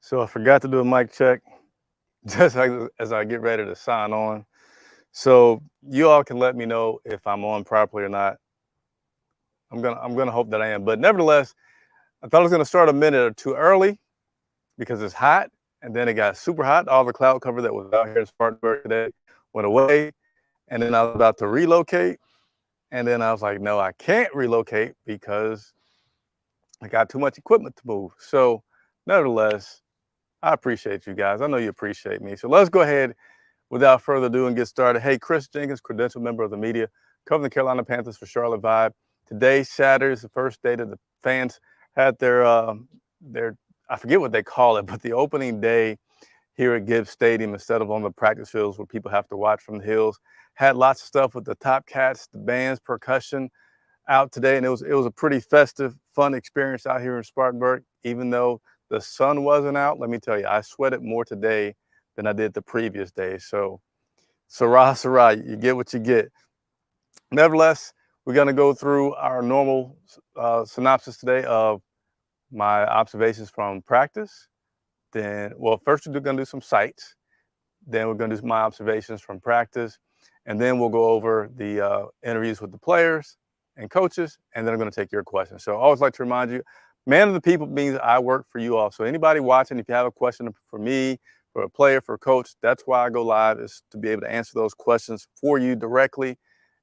So I forgot to do a mic check just as I get ready to sign on. So you all can let me know if I'm on properly or not. I'm gonna hope that I am. But nevertheless, I thought I was gonna start a minute or two early because it's hot, and then it got super hot. All the cloud cover that was out here in Spartanburg today went away, and then I was about to relocate, and then I was like, no, I can't relocate because I got too much equipment to move. So nevertheless, I appreciate you guys. I know you appreciate me. So let's go ahead without further ado and get started. Hey, Chris Jenkins, credentialed member of the media, covering the Carolina Panthers for Charlotte Vibe. Today, Saturday, is the first day that the fans had their I forget what they call it, but the opening day here at Gibbs Stadium instead of on the practice fields where people have to watch from the hills. Had lots of stuff with the Top Cats, the bands, percussion out today, and it was a pretty festive, fun experience out here in Spartanburg. Even though the sun wasn't out, let me tell you, I sweated more today than I did the previous day. So, Sarah, you get what you get. Nevertheless, we're going to go through our normal synopsis today of my observations from practice. Then, well, first we're going to do some sights. Then we're going to do my observations from practice. And then we'll go over the interviews with the players and coaches. And then I'm going to take your questions. So I always like to remind you, man of the people means I work for you all. So anybody watching, if you have a question for me, for a player, for a coach, that's why I go live, is to be able to answer those questions for you directly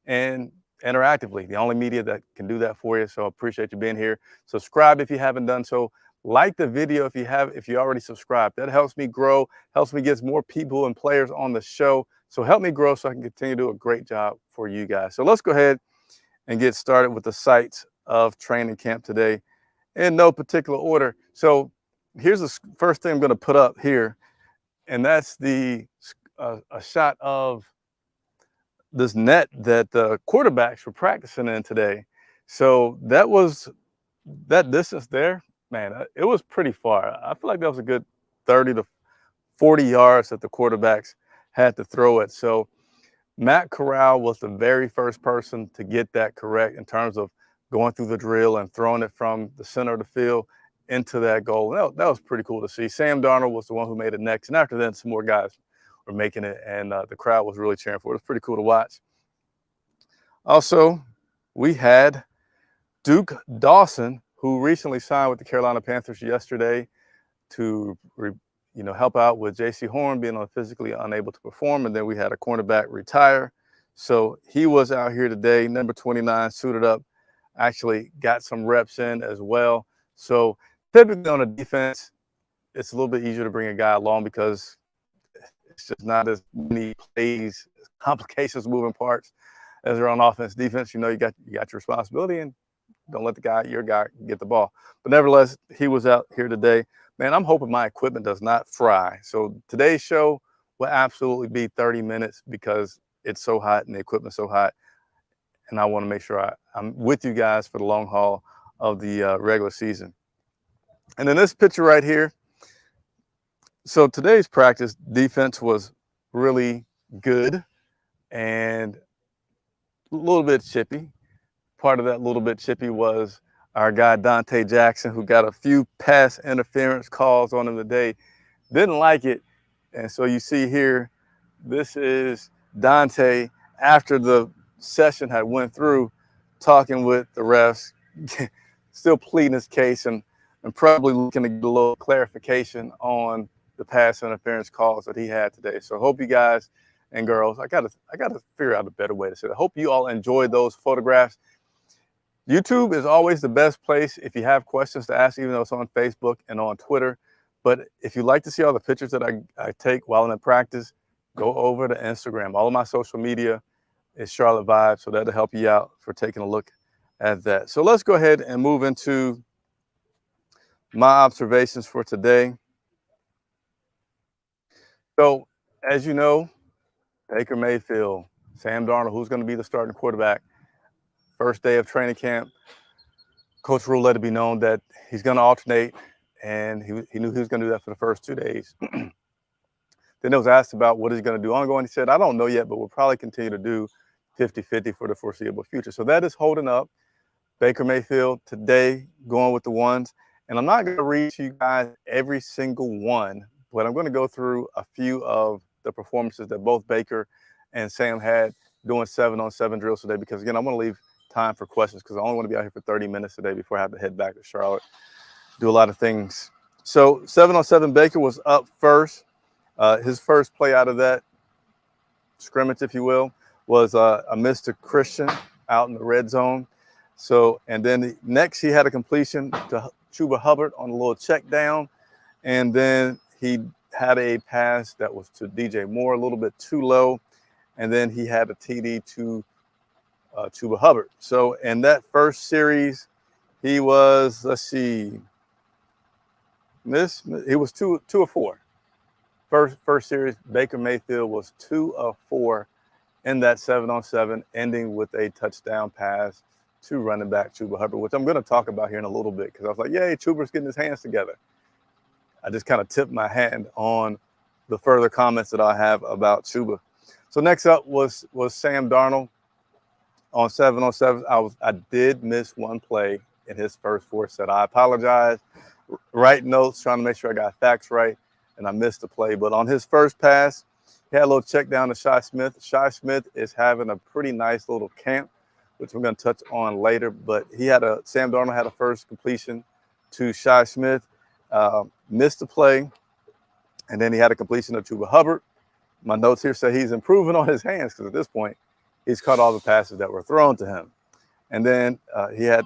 and interactively. The only media that can do that for you. So I appreciate you being here. Subscribe if you haven't done so. Like the video if you already subscribed. That helps me grow, helps me get more people and players on the show. So help me grow so I can continue to do a great job for you guys. So let's go ahead and get started with the sights of training camp today in no particular order. So here's the first thing I'm going to put up here, and that's a shot of this net that the quarterbacks were practicing in today. So that distance there, man, it was pretty far. I feel like that was a good 30 to 40 yards that the quarterbacks had to throw it. So Matt Corral was the very first person to get that correct in terms of going through the drill and throwing it from the center of the field into that goal. That was pretty cool to see. Sam Darnold was the one who made it next. And after that, some more guys were making it, and the crowd was really cheering for it. It was pretty cool to watch. Also, we had Duke Dawson, who recently signed with the Carolina Panthers yesterday to help out with J.C. Horn being physically unable to perform. And then we had a cornerback retire. So he was out here today, number 29, suited up, actually got some reps in as well. So typically on a defense, it's a little bit easier to bring a guy along because it's just not as many plays, complications, moving parts as there are on offense. Defense, you got your responsibility, and don't let your guy get the ball. But nevertheless, he was out here today. Man, I'm hoping my equipment does not fry. So today's show will absolutely be 30 minutes because it's so hot and the equipment's so hot. And I want to make sure I'm with you guys for the long haul of the regular season. And then this picture right here. So today's practice defense was really good and a little bit chippy. Part of that little bit chippy was our guy Donte Jackson, who got a few pass interference calls on him today. Didn't like it. And so you see here, this is Donte after the session had went through, talking with the refs, still pleading his case and probably looking to get a little clarification on the pass interference calls that he had today. So I hope you guys and girls, I gotta figure out a better way to say it. I hope you all enjoyed those photographs. YouTube is always the best place if you have questions to ask, even though it's on Facebook and on Twitter. But if you like to see all the pictures that I take while I'm in practice, go over to Instagram. All of my social media is Charlotte Vibe, so that'll help you out for taking a look at that. So let's go ahead and move into my observations for today. So, as you know, Baker Mayfield, Sam Darnold, who's going to be the starting quarterback, first day of training camp. Coach Rhule let it be known that he's going to alternate, and he knew he was going to do that for the first 2 days. Then it was asked about what he's going to do ongoing. He said, I don't know yet, but we'll probably continue to do 50-50 for the foreseeable future. So that is holding up. Baker Mayfield today going with the ones. And I'm not going to read to you guys every single one, but I'm going to go through a few of the performances that both Baker and Sam had doing 7-on-7 drills today, because again, I'm going to leave time for questions because I only want to be out here for 30 minutes today before I have to head back to Charlotte, do a lot of things. So 7-on-7, Baker was up first. His first play out of that scrimmage, if you will, was a miss to Christian out in the red zone. So, and then next he had a completion to Chuba Hubbard on a little check down. And then he had a pass that was to DJ Moore, a little bit too low. And then he had a TD to Chuba Hubbard. So in that first series, he was, let's see, he was two of four. First series, Baker Mayfield was 2 of 4 in that 7-on-7, ending with a touchdown pass to running back Chuba Hubbard, which I'm going to talk about here in a little bit, because I was like, yay, Chuba's getting his hands together. I just kind of tipped my hand on the further comments that I have about Chuba. So next up was Sam Darnold on 7-on-7. I did miss one play in his first 4 set. I apologize. Write notes, trying to make sure I got facts right, and I missed the play. But on his first pass, he had a little check down to Shi Smith. Shi Smith is having a pretty nice little camp, which we're going to touch on later. But Sam Darnold had a first completion to Shi Smith, missed the play, and then he had a completion of Chuba Hubbard. My notes here say he's improving on his hands, because at this point, he's caught all the passes that were thrown to him. And then he had,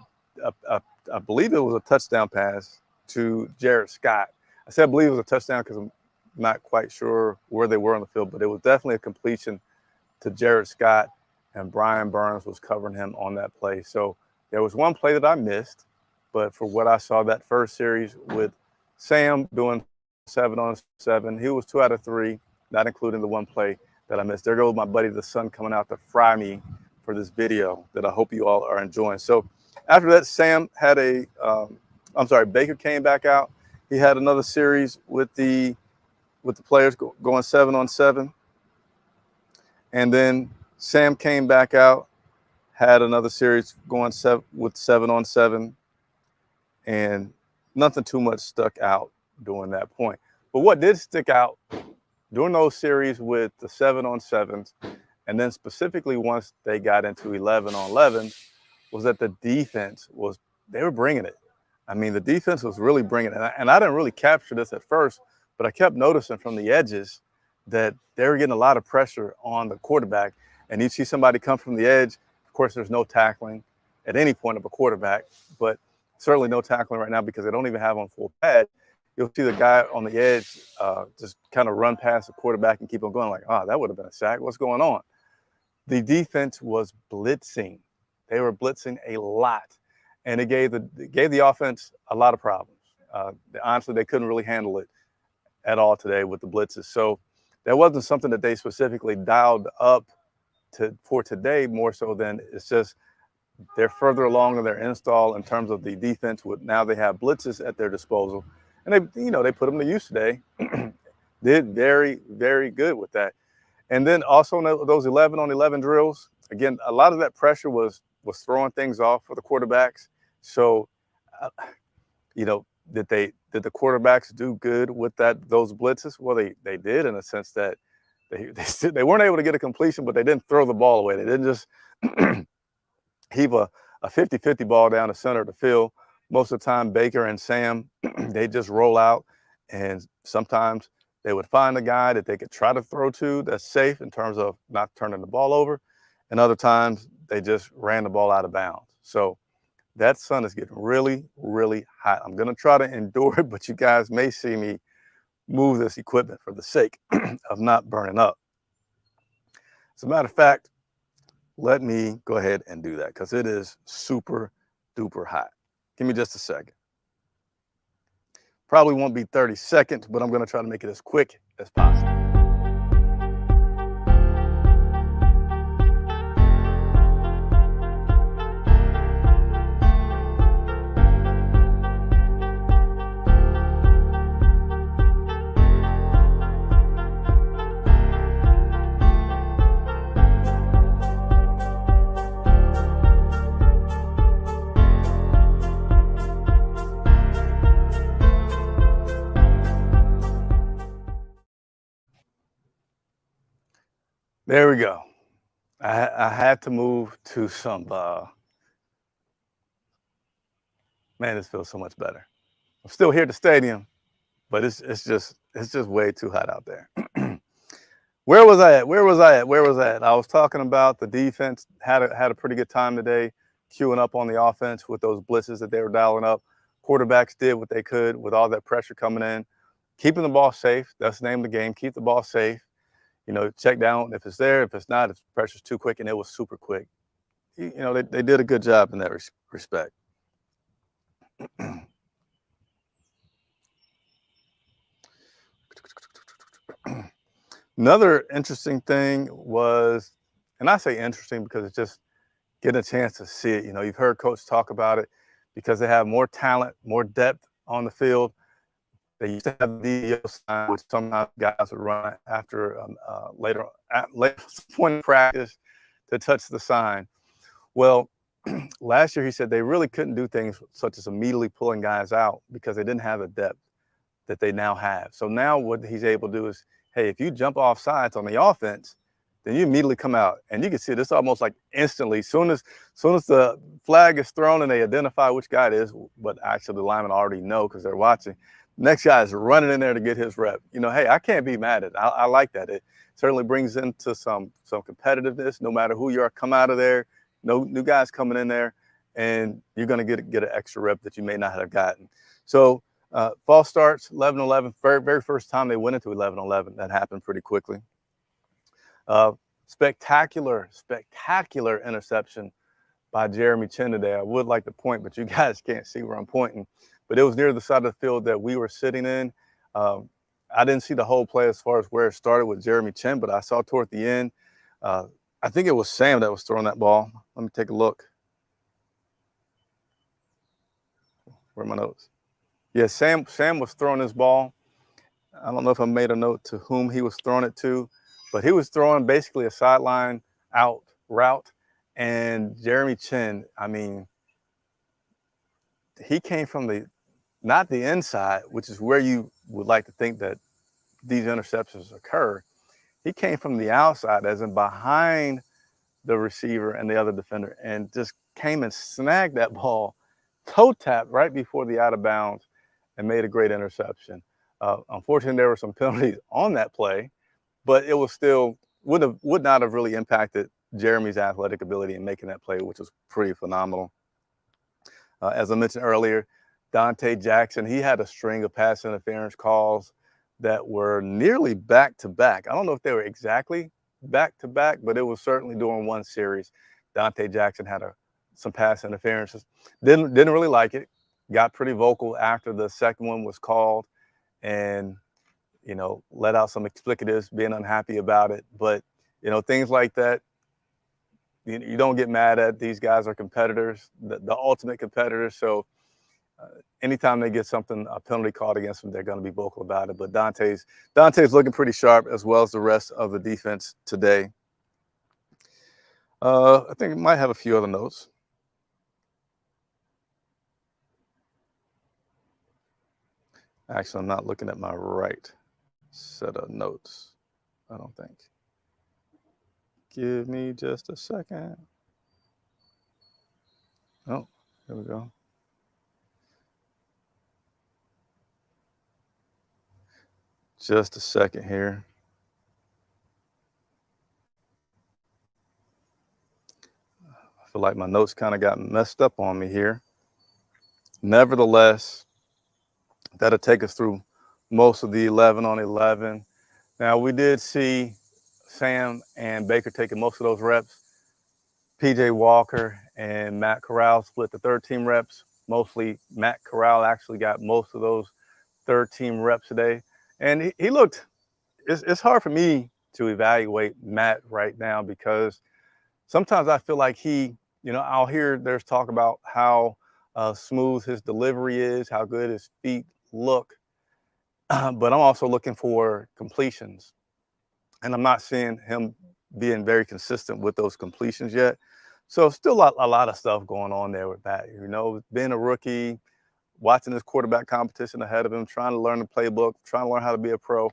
I believe it was a touchdown pass to Jared Scott. I said I believe it was a touchdown because I'm not quite sure where they were on the field, but it was definitely a completion to Jared Scott, and Brian Burns was covering him on that play. So there was one play that I missed, but for what I saw that first series with Sam doing 7-on-7, he was 2 out of 3, not including the one play that I missed. There goes my buddy, the sun, coming out to fry me for this video that I hope you all are enjoying. So after that, Sam had Baker came back out. He had another series with the players going 7-on-7. And then Sam came back out, had another series going 7-on-7. And nothing too much stuck out during that point. But what did stick out during those series with the 7-on-7s, and then specifically once they got into 11-on-11s, was that the defense they were bringing it. I mean, the defense was really bringing it. And I didn't really capture this at first, but I kept noticing from the edges that they were getting a lot of pressure on the quarterback. And you see somebody come from the edge. Of course, there's no tackling at any point of a quarterback, but certainly no tackling right now because they don't even have on full pad. You'll see the guy on the edge just kind of run past the quarterback and keep on going like, that would have been a sack. What's going on? The defense was blitzing. They were blitzing a lot. And it gave the offense a lot of problems. Honestly, they couldn't really handle it at all today with the blitzes. So that wasn't something that they specifically dialed up for today, more so than it's just they're further along in their install in terms of the defense. Now they have blitzes at their disposal. And they put them to use today. Did very, very good with that. And then also those 11-on-11 drills, again, a lot of that pressure was throwing things off for the quarterbacks. So, did the quarterbacks do good with those blitzes? Well, they did, in a sense that they weren't able to get a completion, but they didn't throw the ball away. They didn't just heave a 50-50 ball down the center of the field. Most of the time, Baker and Sam, they just roll out, and sometimes they would find a guy that they could try to throw to that's safe in terms of not turning the ball over, and other times they just ran the ball out of bounds. So that sun is getting really, really hot. I'm going to try to endure it, but you guys may see me move this equipment for the sake of not burning up. As a matter of fact, let me go ahead and do that because it is super duper hot. Give me just a second. Probably won't be 30 seconds, but I'm going to try to make it as quick as possible. There we go. I had to move to some. Man, this feels so much better. I'm still here at the stadium, but it's just way too hot out there. Where was I at? Where was I at? Where was I at? I was talking about the defense had a pretty good time today, queuing up on the offense with those blitzes that they were dialing up. Quarterbacks did what they could with all that pressure coming in, keeping the ball safe. That's the name of the game. Keep the ball safe. Check down if it's there. If it's not, if the pressure's too quick, and it was super quick. They did a good job in that respect. Another interesting thing was, and I say interesting because it's just getting a chance to see it. You've heard Coach talk about it because they have more talent, more depth on the field. They used to have the DEO sign, which sometimes guys would run after later point in practice to touch the sign. Well, last year he said they really couldn't do things such as immediately pulling guys out because they didn't have the depth that they now have. So now what he's able to do is, hey, if you jump off sides on the offense, then you immediately come out. And you can see this almost like instantly. Soon as the flag is thrown and they identify which guy it is, but actually the linemen already know because they're watching. Next guy is running in there to get his rep. Hey, I can't be mad at it. I like that. It certainly brings into some competitiveness. No matter who you are, come out of there. No new guys coming in there, and you're going to get an extra rep that you may not have gotten. So fall starts 11-11. Very first time they went into 11-11. That happened pretty quickly. Spectacular interception by Jeremy Chin today. I would like to point, but you guys can't see where I'm pointing. But it was near the side of the field that we were sitting in. I didn't see the whole play as far as where it started with Jeremy Chin, but I saw toward the end. I think it was Sam that was throwing that ball. Let me take a look. Where are my notes? Yeah, Sam was throwing this ball. I don't know if I made a note to whom he was throwing it to, but he was throwing basically a sideline out route. And Jeremy Chin, I mean, he came from not the inside, which is where you would like to think that these interceptions occur. He came from the outside, as in behind the receiver and the other defender, and just came and snagged that ball, toe tap right before the out of bounds, and made a great interception. Unfortunately, there were some penalties on that play, but it was still would not have really impacted Jeremy's athletic ability in making that play, which was pretty phenomenal. As I mentioned earlier, Donte Jackson, he had a string of pass interference calls that were nearly back to back. I don't know if they were exactly back to back, but it was certainly during one series. Donte Jackson had some pass interferences. Didn't really like it. Got pretty vocal after the second one was called, and let out some explicatives, being unhappy about it. But things like that, you don't get mad at. These guys are competitors, the ultimate competitors. So anytime they get a penalty called against them, they're going to be vocal about it. But Donte's looking pretty sharp, as well as the rest of the defense today. I think I might have a few other notes. Actually, I'm not looking at my right set of notes, I don't think. Give me just a second. Oh, there we go. Just a second here. I feel like my notes kind of got messed up on me here. Nevertheless, that'll take us through most of the 11-on-11. Now, we did see Sam and Baker taking most of those reps. PJ Walker and Matt Corral split the third team reps. Mostly Matt Corral actually got most of those third team reps today. And he looked, it's hard for me to evaluate Matt right now because sometimes I feel like I'll hear there's talk about how smooth his delivery is, how good his feet look. But I'm also looking for completions. And I'm not seeing him being very consistent with those completions yet. So still a lot of stuff going on there with Matt. Being a rookie, watching this quarterback competition ahead of him, trying to learn the playbook, trying to learn how to be a pro.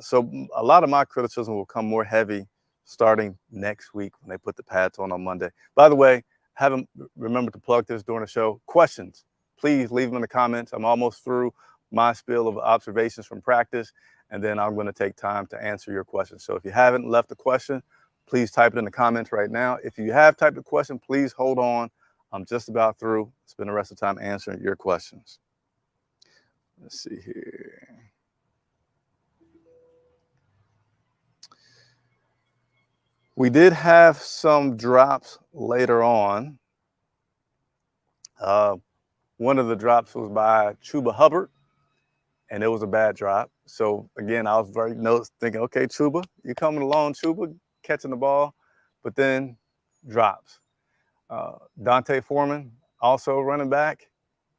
So a lot of my criticism will come more heavy starting next week when they put the pads on Monday. By the way, haven't remembered to plug this during the show. Questions, please leave them in the comments. I'm almost through my spiel of observations from practice, and then I'm going to take time to answer your questions. So if you haven't left a question, please type it in the comments right now. If you have typed a question, please hold on. I'm just about through. Spend the rest of the time answering your questions. Let's see here. We did have some drops later on. One of the drops was by Chuba Hubbard, and it was a bad drop. So again, I was very thinking, okay, Chuba, you're coming along, Chuba, catching the ball, but then drops. Donte Foreman, also running back,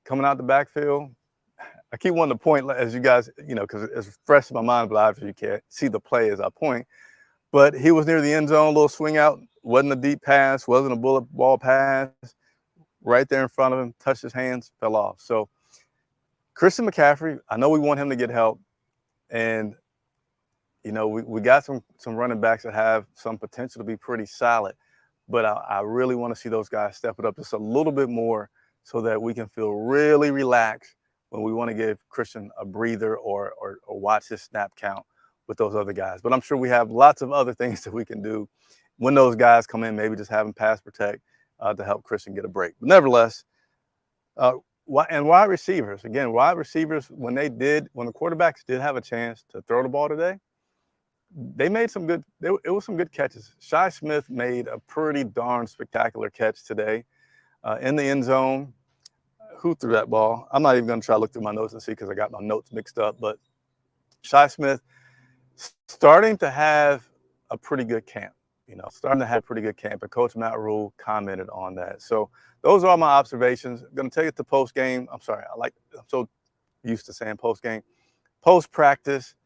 coming out the backfield. I keep wanting to point, as you guys, because it's fresh in my mind, but obviously you can't see the play as I point. But he was near the end zone, a little swing out, wasn't a deep pass, wasn't a bullet ball pass. Right there in front of him, touched his hands, fell off. So Christian McCaffrey, I know we want him to get help. And, we got some running backs that have some potential to be pretty solid. But I really want to see those guys step it up just a little bit more so that we can feel really relaxed when we want to give Christian a breather or watch his snap count with those other guys. But I'm sure we have lots of other things that we can do when those guys come in, maybe just have them pass protect to help Christian get a break. But nevertheless, and wide receivers, again, when the quarterbacks did have a chance to throw the ball today, they made it was some good catches. Shi Smith made a pretty darn spectacular catch today in the end zone. Who threw that ball? I'm not even going to try to look through my notes and see because I got my notes mixed up. But Shi Smith starting to have a pretty good camp. And Coach Matt Rhule commented on that. So those are my observations. I'm going to take it to post game. I'm so used to saying post game. Post practice,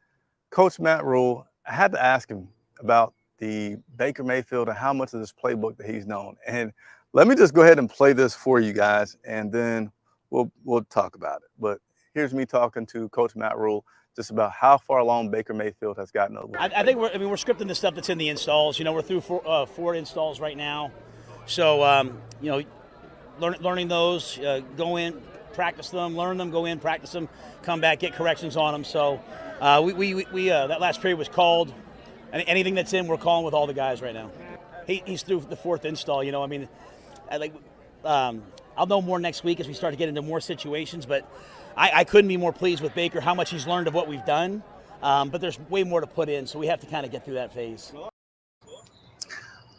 Coach Matt Rhule, I had to ask him about the Baker Mayfield and how much of this playbook that he's known. And let me just go ahead and play this for you guys, and then we'll talk about it. But here's me talking to Coach Matt Rhule just about how far along Baker Mayfield has gotten over. I think we're scripting the stuff that's in the installs. We're through four installs right now. So, learning those, go in, practice them, learn them, go in, practice them, come back, get corrections on them. So we that last period was called. Anything that's in, we're calling with all the guys right now. He's through the fourth install. I'll know more next week as we start to get into more situations, but I couldn't be more pleased with Baker, how much he's learned of what we've done. But there's way more to put in, so we have to kind of get through that phase.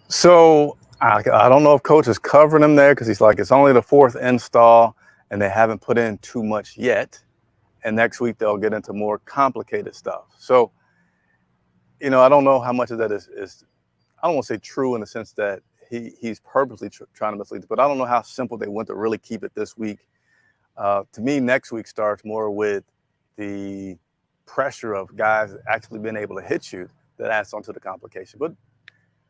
So I don't know if Coach is covering him there because he's like, it's only the fourth install and they haven't put in too much yet. And next week they'll get into more complicated stuff. So, I don't know how much of that is I don't want to say true in the sense that he's purposely trying to mislead, but I don't know how simple they went to really keep it this week. To me, next week starts more with the pressure of guys actually being able to hit you that adds on to the complication. But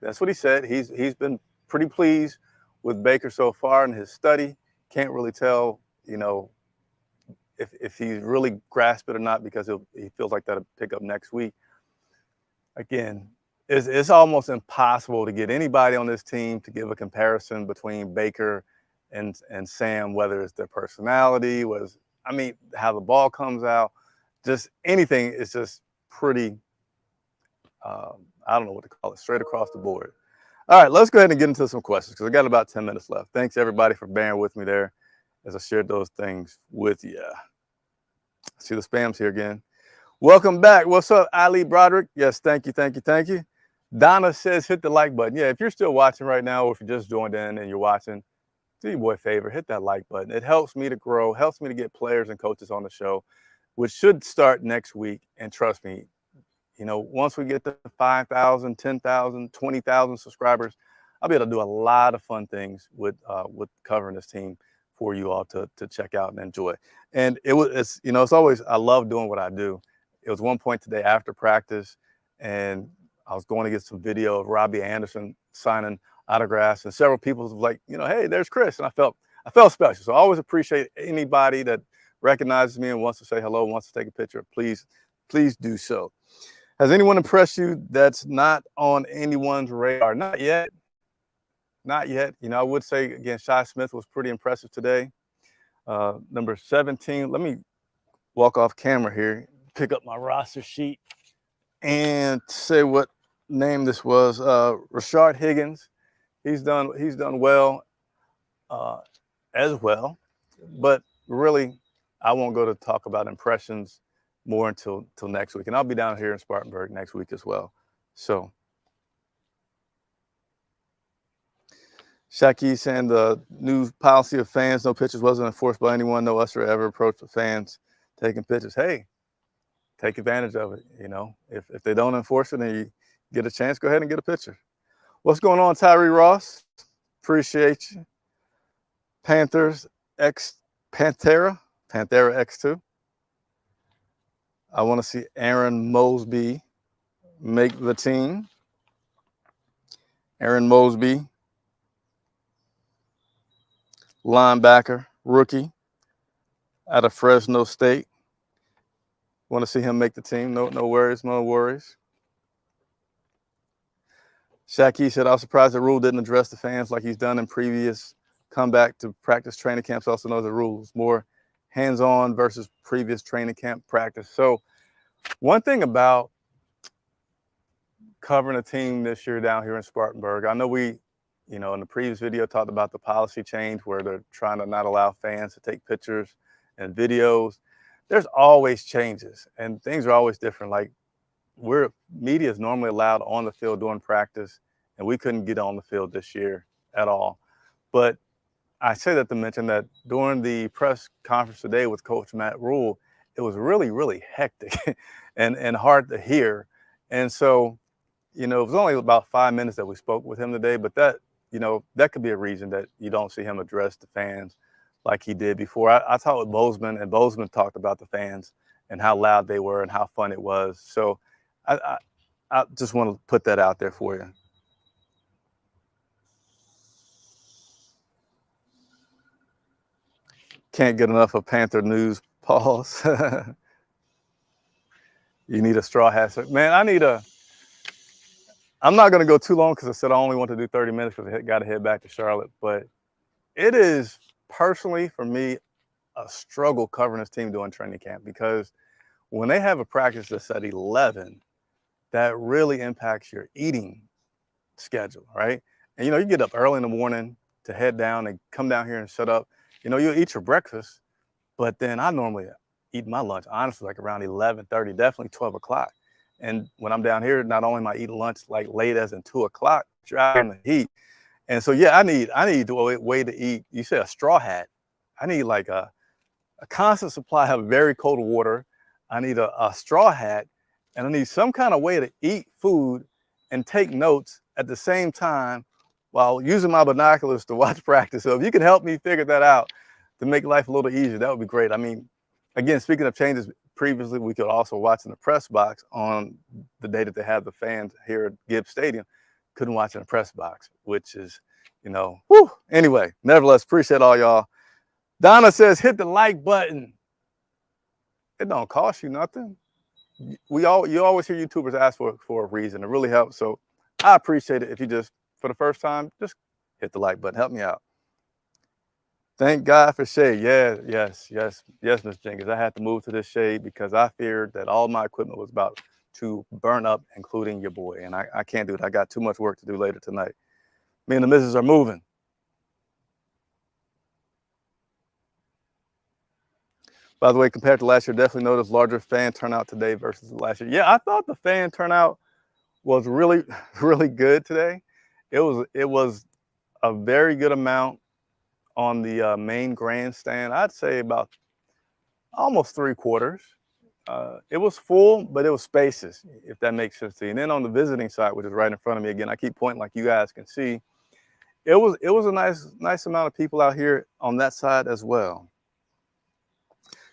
that's what he said. He's been pretty pleased with Baker so far in his study. Can't really tell, if he's really grasped it or not because he feels like that'll pick up next week. Again, it's almost impossible to get anybody on this team to give a comparison between Baker and Sam, whether it's their personality, how the ball comes out, just anything is just pretty, I don't know what to call it, straight across the board. All right, let's go ahead and get into some questions because I got about 10 minutes left. Thanks, everybody, for bearing with me there as I shared those things with you. See the spams here again. Welcome back. What's up, Ali Broderick? Yes, thank you. Donna says hit the like button. Yeah, if you're still watching right now or if you just joined in and you're watching, do your boy a favor, hit that like button. It helps me to grow, helps me to get players and coaches on the show, which should start next week. And trust me, once we get to 5,000, 10,000, 20,000 subscribers, I'll be able to do a lot of fun things with covering this team for you all to check out and enjoy. And it's always, I love doing what I do. It was one point today after practice, and I was going to get some video of Robbie Anderson signing autographs, and several people was like, hey, there's Chris. And I felt special. So I always appreciate anybody that recognizes me and wants to say hello, wants to take a picture. Please do so. Has anyone impressed you that's not on anyone's radar? Not yet. Not yet. You know, I would say, again, Shi Smith was pretty impressive today. Number 17, let me walk off camera here, pick up my roster sheet, and say what name this was. Rashard Higgins. He's done well as well. But really, I won't go to talk about impressions more until next week. And I'll be down here in Spartanburg next week as well. So Shaki saying the new policy of fans, no pictures wasn't enforced by anyone. No usher ever approached the fans taking pictures. Hey, take advantage of it. You know, if they don't enforce it and you get a chance, go ahead and get a picture. What's going on, Tyree Ross? Appreciate you. Panthers X Panthera X2. I want to see Aaron Mosby make the team. Aaron Mosby, linebacker, rookie out of Fresno State. Want to see him make the team. No worries, no worries. Shaki said, I was surprised that Rhule didn't address the fans like he's done in previous comeback to practice training camps. Also knows the rules, more hands-on versus previous training camp practice. So one thing about covering a team this year down here in Spartanburg, I know we, you know, in the previous video talked about the policy change where they're trying to not allow fans to take pictures and videos. There's always changes and things are always different. Like media is normally allowed on the field during practice, and we couldn't get on the field this year at all. But I say that to mention that during the press conference today with Coach Matt Rhule, it was really, really hectic and hard to hear. And so, you know, it was only about 5 minutes that we spoke with him today, but that, you know, that could be a reason that you don't see him address the fans like he did before. I talked with Bozeman, and Bozeman talked about the fans and how loud they were and how fun it was. So I just want to put that out there for you. Can't get enough of Panther news. Pause. You need a straw hat. Man, I'm not going to go too long because I said I only want to do 30 minutes because I got to head back to Charlotte. But it is personally, for me, a struggle covering this team during training camp because when they have a practice that's at 11, that really impacts your eating schedule, right? And, you know, you get up early in the morning to head down and come down here and set up. You know, you'll eat your breakfast, but then I normally eat my lunch, honestly, like around 11:30, definitely 12 o'clock. And when I'm down here, not only am I eating lunch like late as in 2 o'clock, you're out in the heat. And so, yeah, I need a way to eat. You said a straw hat. I need like a constant supply of very cold water. I need a straw hat, and I need some kind of way to eat food and take notes at the same time while using my binoculars to watch practice. So if you can help me figure that out to make life a little easier, that would be great. I mean, again, speaking of changes, previously we could also watch in the press box on the day that they have the fans here at Gibbs Stadium. Couldn't watch in the press box, which is, you know, whew. Anyway, nevertheless, appreciate all y'all. Donna says, hit the like button. It don't cost you nothing. You always hear YouTubers ask for a reason. It really helps. So I appreciate it if you just, for the first time, just hit the like button. Help me out. Thank God for shade. Yeah, yes, Miss Jenkins. I had to move to this shade because I feared that all my equipment was about to burn up, including your boy. And I can't do it. I got too much work to do later tonight. Me and the missus are moving. By the way, compared to last year, definitely noticed larger fan turnout today versus last year. Yeah, I thought the fan turnout was really, really good today. It was a very good amount on the main grandstand. I'd say about almost 3/4. It was full, but it was spacious, if that makes sense to you. And then on the visiting side, which is right in front of me, again, I keep pointing like you guys can see, it was a nice amount of people out here on that side as well.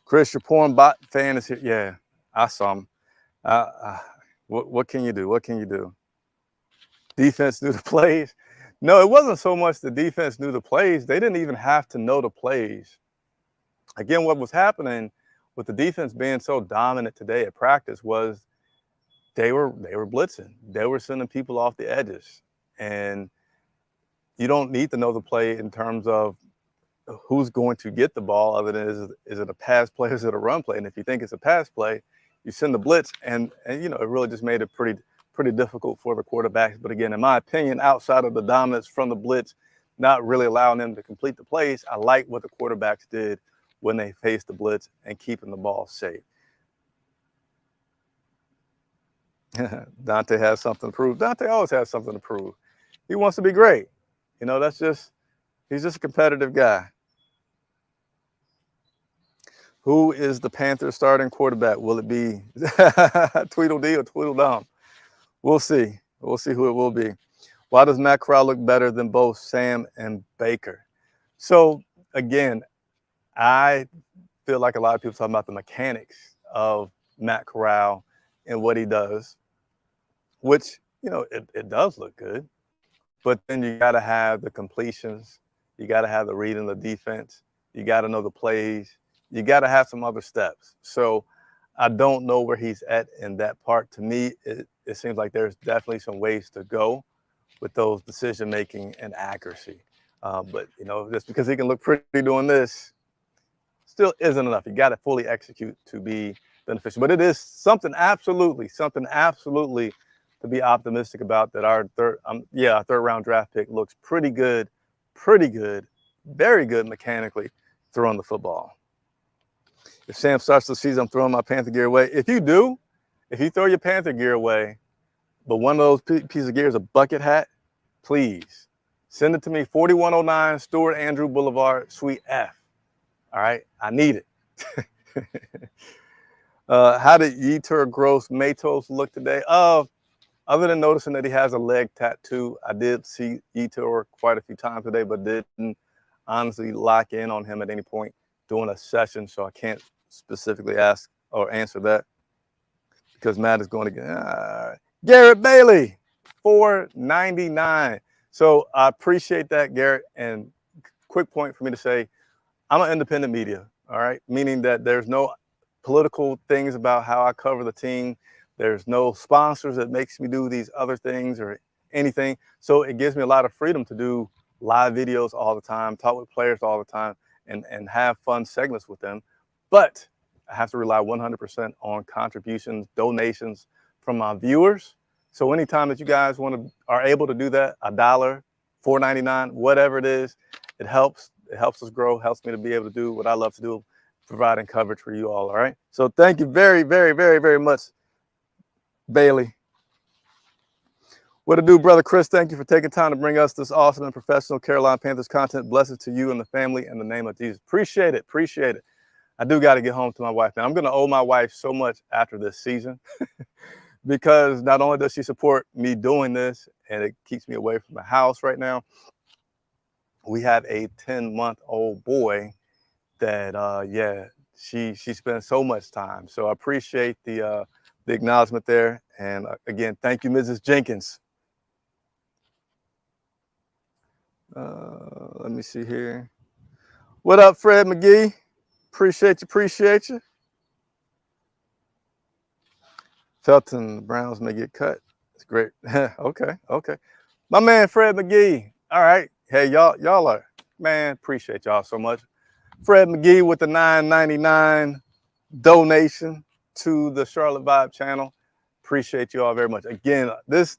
Chris, your porn bot fan is here. Yeah, I saw him. What can you do? What can you do? Defense knew the plays. No, it wasn't so much the defense knew the plays. They didn't even have to know the plays. Again, what was happening with the defense being so dominant today at practice was they were blitzing. They were sending people off the edges. And you don't need to know the play in terms of who's going to get the ball, other than is it a pass play or is it a run play? And if you think it's a pass play, you send the blitz, and you know, it really just made it pretty difficult for the quarterbacks. But again, in my opinion, outside of the dominance from the blitz, not really allowing them to complete the plays, I like what the quarterbacks did when they faced the blitz and keeping the ball safe. Donte has something to prove. Donte always has something to prove. He wants to be great. You know, he's just a competitive guy. Who is the Panthers starting quarterback? Will it be Tweedledee or Tweedledum? We'll see. We'll see who it will be. Why does Matt Rhule look better than both Sam and Baker? So, again, I feel like a lot of people talking about the mechanics of Matt Rhule and what he does, which, you know, it does look good. But then you got to have the completions. You got to have the reading the defense. You got to know the plays. You got to have some other steps. So I don't know where he's at in that part. To me, it seems like there's definitely some ways to go with those decision-making and accuracy. But, you know, just because he can look pretty doing this still isn't enough. You got to fully execute to be beneficial. But it is something absolutely to be optimistic about, that our third round draft pick looks pretty good, very good mechanically throwing the football. If Sam starts the season, I'm throwing my Panther gear away. If you throw your Panther gear away, but one of those pieces of gear is a bucket hat, please send it to me, 4109 Stuart Andrew Boulevard, Suite F. All right, I need it. How did Yetur Gross Matos look today? Other than noticing that he has a leg tattoo, I did see Yetur quite a few times today, but didn't honestly lock in on him at any point during a session, so I can't specifically ask or answer that because Matt is going to get Garrett Bailey, $4.99. So I appreciate that, Garrett. And quick point for me to say, I'm an independent media, all right? Meaning that there's no political things about how I cover the team. There's no sponsors that makes me do these other things or anything. So it gives me a lot of freedom to do live videos all the time, talk with players all the time, and have fun segments with them. But I have to rely 100% on contributions, donations from my viewers. So anytime that you guys are able to do that, $1, $4.99, whatever it is, it helps. It helps us grow, helps me to be able to do what I love to do, providing coverage for you all right? So thank you very, very, very, very much, Bailey. What to do, brother Chris? Thank you for taking time to bring us this awesome and professional Carolina Panthers content. Blessings to you and the family in the name of Jesus. Appreciate it. I do got to get home to my wife now. I'm going to owe my wife so much after this season because not only does she support me doing this and it keeps me away from the house right now, we have a 10-month-old boy that, she spends so much time. So I appreciate the acknowledgement there. And again, thank you, Mrs. Jenkins. Let me see here. What up, Fred McGee? Appreciate you. Felton, the Browns may get cut. It's great. Okay. My man, Fred McGee. All right. Hey, y'all are, man, appreciate y'all so much. Fred McGee with the $9.99 donation to the Charlotte Vibe channel. Appreciate you all very much. Again, this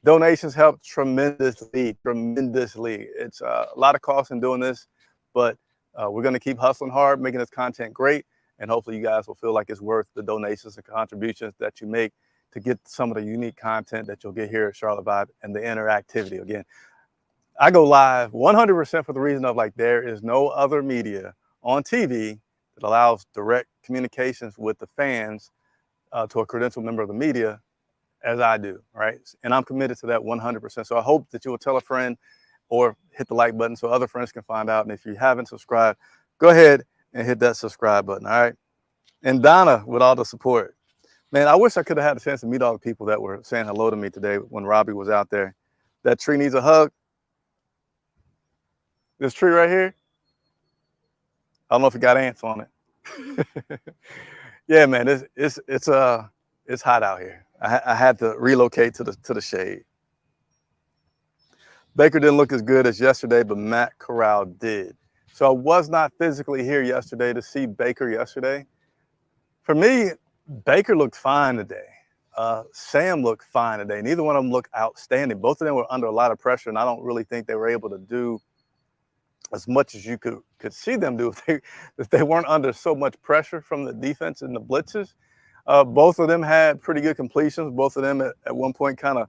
donations help tremendously. It's a lot of cost in doing this, but we're going to keep hustling hard, making this content great, and hopefully you guys will feel like it's worth the donations and contributions that you make to get some of the unique content that you'll get here at Charlotte Vibe and the interactivity. Again, I go live 100% for the reason of, like, there is no other media on TV that allows direct communications with the fans to a credentialed member of the media as I do, right? And I'm committed to that 100%. So I hope that you will tell a friend or hit the like button so other friends can find out. And if you haven't subscribed, go ahead and hit that subscribe button, all right? And Donna, with all the support. Man, I wish I could have had a chance to meet all the people that were saying hello to me today when Robbie was out there. That tree needs a hug. This tree right here, I don't know if it got ants on it. Yeah, man, it's hot out here. I had to relocate to the shade. Baker didn't look as good as yesterday, but Matt Corral did. So I was not physically here yesterday to see Baker yesterday. For me, Baker looked fine today. Sam looked fine today. Neither one of them looked outstanding. Both of them were under a lot of pressure, and I don't really think they were able to do as much as you could see them do if they weren't under so much pressure from the defense and the blitzes. Both of them had pretty good completions. Both of them at one point kind of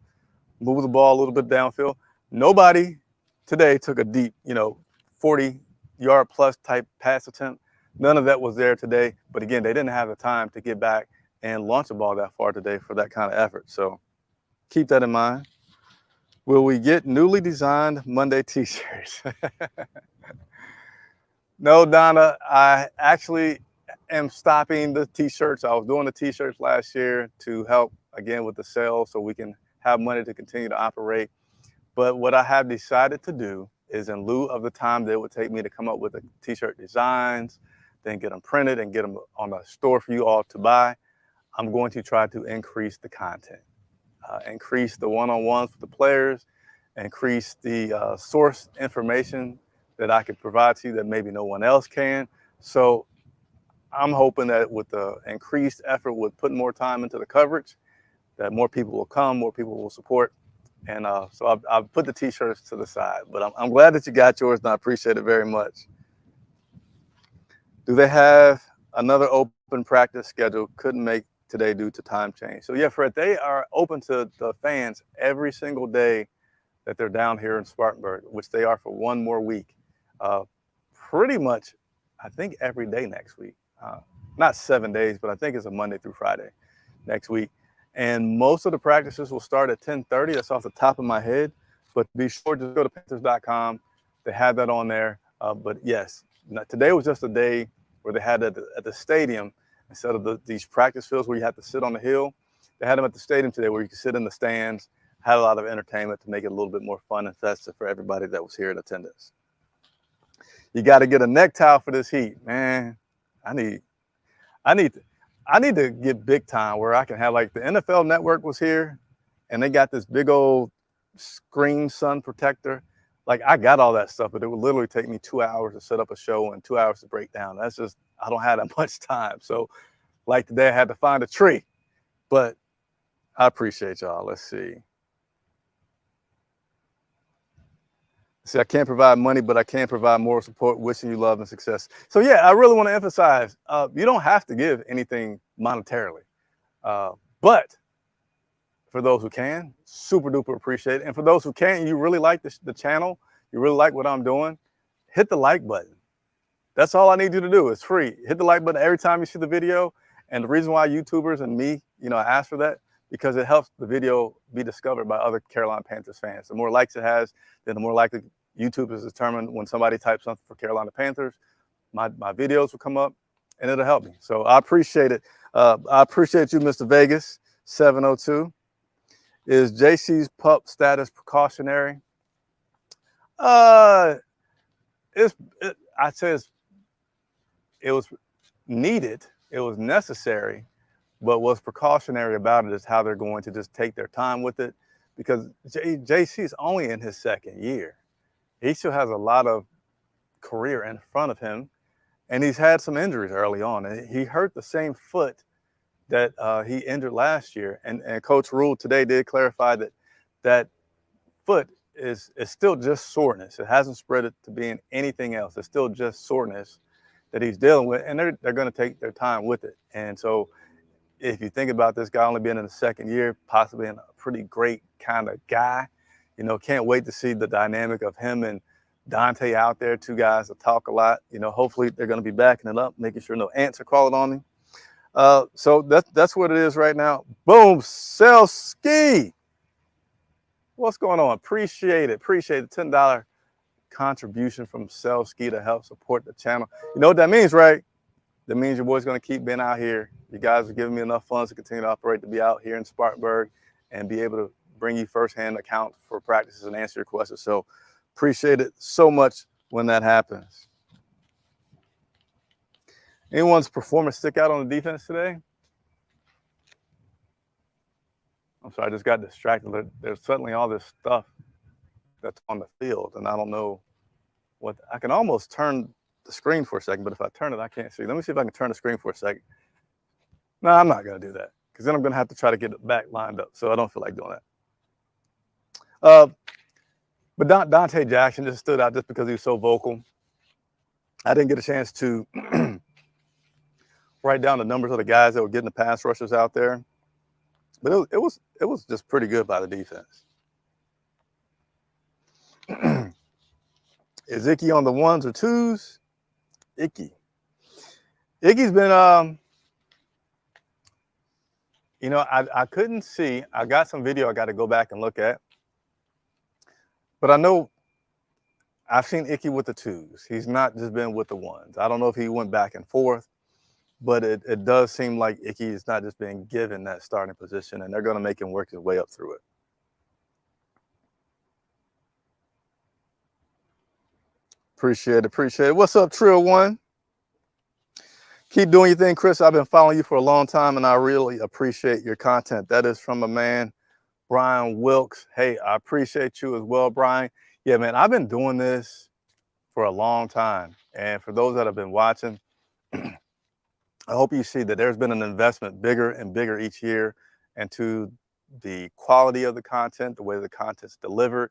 moved the ball a little bit downfield. Nobody today took a deep, 40-yard plus type pass attempt. None of that was there today. But again, they didn't have the time to get back and launch the ball that far today for that kind of effort. So keep that in mind. Will we get newly designed Monday t-shirts? No, Donna, I actually am stopping the t-shirts. I was doing the t-shirts last year to help, again, with the sales so we can have money to continue to operate. But what I have decided to do is, in lieu of the time that it would take me to come up with the t-shirt designs, then get them printed and get them on the store for you all to buy, I'm going to try to increase the content, increase the one-on-ones with the players, increase the source information that I could provide to you that maybe no one else can. So I'm hoping that with the increased effort, with putting more time into the coverage, that more people will come, more people will support. And so I've put the t-shirts to the side, but I'm glad that you got yours, and I appreciate it very much. Do they have another open practice schedule? Couldn't make today due to time change. So yeah, Fred, they are open to the fans every single day that they're down here in Spartanburg, which they are for one more week. Pretty much, I think every day next week. Not 7 days, but I think it's a Monday through Friday next week. And most of the practices will start at 10:30. That's off the top of my head. But be sure to go to Panthers.com. They have that on there. But yes, today was just a day where they had it at the stadium instead of these practice fields where you have to sit on the hill. They had them at the stadium today where you could sit in the stands, had a lot of entertainment to make it a little bit more fun and festive for everybody that was here in attendance. You got to get a neck towel for this heat, man. I need to get big time where I can have, like, the NFL Network was here and they got this big old screen sun protector. Like, I got all that stuff, but it would literally take me 2 hours to set up a show and 2 hours to break down. That's just, I don't have that much time. So like today I had to find a tree, but I appreciate y'all. Let's see. See, I can't provide money, but I can provide moral support, wishing you love and success. So yeah, I really want to emphasize, you don't have to give anything monetarily. But for those who can, super duper appreciate it. And for those who can't, you really like the channel, you really like what I'm doing, hit the like button. That's all I need you to do. It's free. Hit the like button every time you see the video. And the reason why YouTubers and me, ask for that, because it helps the video be discovered by other Carolina Panthers fans. The more likes it has, then the more likely YouTube is determined when somebody types something for Carolina Panthers, my videos will come up and it'll help me. So I appreciate it. I appreciate you, Mr. Vegas 702. Is JC's pup status precautionary? I'd say it was needed, it was necessary, but what's precautionary about it is how they're going to just take their time with it, because JC is only in his second year. He still has a lot of career in front of him, and he's had some injuries early on. And he hurt the same foot that he injured last year. And Coach Rhule today did clarify that foot is still just soreness. It hasn't spread it to being anything else. It's still just soreness that he's dealing with, and they're going to take their time with it. And so if you think about this guy only being in the second year, possibly a pretty great kind of guy, can't wait to see the dynamic of him and Donte out there, two guys that talk a lot. Hopefully they're going to be backing it up, making sure no ants are crawling on him. So that's what it is right now. Boom, sell ski. What's going on? Appreciate it. Appreciate the $10 contribution from Sell Ski to help support the channel. You know what that means, right? That means your boy's going to keep being out here. You guys are giving me enough funds to continue to operate, to be out here in Spartanburg and be able to bring you firsthand account for practices and answer your questions. So appreciate it so much when that happens. Anyone's performance stick out on the defense today? I'm sorry, I just got distracted. There's suddenly all this stuff that's on the field, and I don't know what. I can almost turn the screen for a second, but if I turn it, I can't see. Let me see if I can turn the screen for a second. No, I'm not going to do that because then I'm going to have to try to get it back lined up, so I don't feel like doing that. But Donte Jackson just stood out just because he was so vocal. I didn't get a chance to write down the numbers of the guys that were getting the pass rushers out there, but it was just pretty good by the defense. Is Icky on the ones or twos? Icky's been you know, I couldn't see. I got some video I got to go back and look at, but I know I've seen Icky with the twos. He's not just been with the ones. I don't know if he went back and forth, but it does seem like Icky is not just being given that starting position, and they're going to make him work his way up through it. Appreciate it. What's up, Trill One? Keep doing your thing, Chris. I've been following you for a long time, and I really appreciate your content. That is from a man, Brian Wilkes. Hey, I appreciate you as well, Brian. Yeah, man, I've been doing this for a long time. And for those that have been watching, I hope you see that there's been an investment bigger and bigger each year into the quality of the content, the way the content's delivered.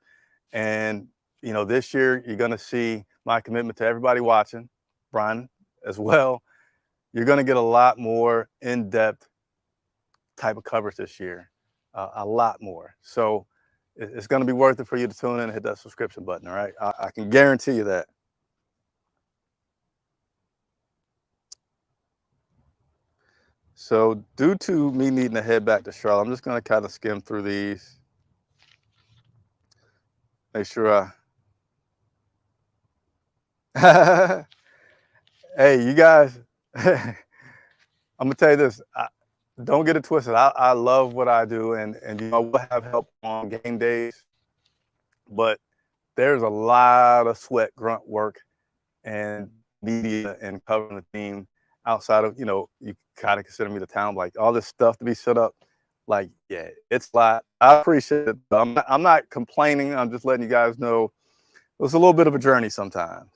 And, you know, this year you're going to see my commitment to everybody watching, Brian as well. You're going to get a lot more in-depth type of coverage this year, a lot more. So it's going to be worth it for you to tune in and hit that subscription button, all right? I can guarantee you that. So due to me needing to head back to Charlotte, I'm just going to kind of skim through these. Make sure hey, you guys, I'm going to tell you this. Don't get it twisted. I love what I do, and you know, we'll have help on game days, but there's a lot of sweat, grunt work, and media and covering the team outside of, you know, you kind of consider me the town, like all this stuff to be set up. Like, yeah, it's a lot. I appreciate it. I'm not complaining. I'm just letting you guys know it was a little bit of a journey sometimes.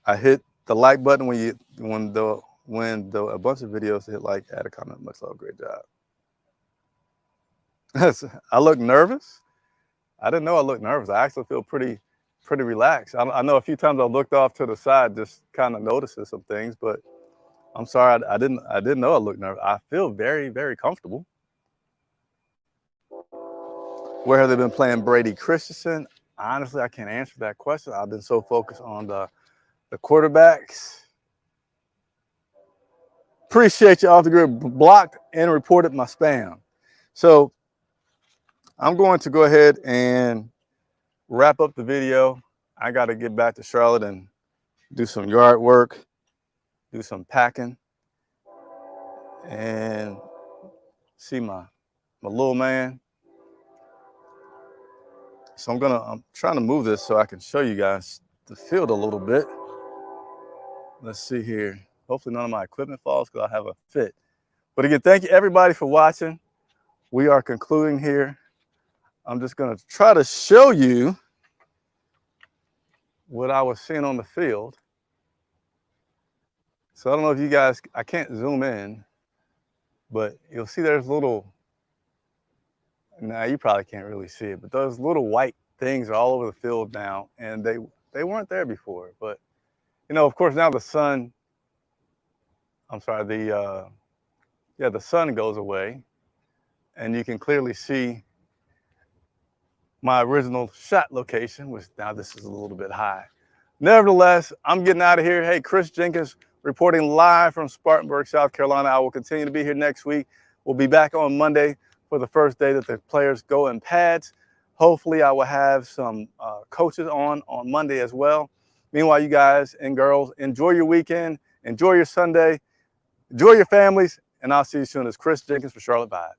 I hit the like button when a bunch of videos hit like, add a comment, much love, great job. I look nervous. I didn't know I looked nervous. I actually feel pretty relaxed. I know a few times I looked off to the side, just kind of noticing some things, but I'm sorry, I didn't know I looked nervous. I feel very, very comfortable. Where have they been playing Brady Christensen? Honestly, I can't answer that question. I've been so focused on the quarterbacks. Appreciate you, off the grid. Blocked and reported my spam. So I'm going to go ahead and wrap up the video. I got to get back to Charlotte and do some yard work, do some packing, and see my little man. So I'm trying to move this so I can show you guys the field a little bit. Let's see here. Hopefully none of my equipment falls because I have a fit. But again, thank you everybody for watching. We are concluding here. I'm just going to try to show you what I was seeing on the field. So I don't know if you guys, I can't zoom in, but you'll see there's little, now you probably can't really see it, but those little white things are all over the field now, and they weren't there before. But, you know, of course, now the sun, the sun goes away, and you can clearly see my original shot location, which now this is a little bit high. Nevertheless, I'm getting out of here. Hey, Chris Jenkins reporting live from Spartanburg, South Carolina. I will continue to be here next week. We'll be back on Monday for the first day that the players go in pads. Hopefully, I will have some coaches on Monday as well. Meanwhile, you guys and girls, enjoy your weekend, enjoy your Sunday, enjoy your families, and I'll see you soon. It's Chris Jenkins for Charlotte Vibe.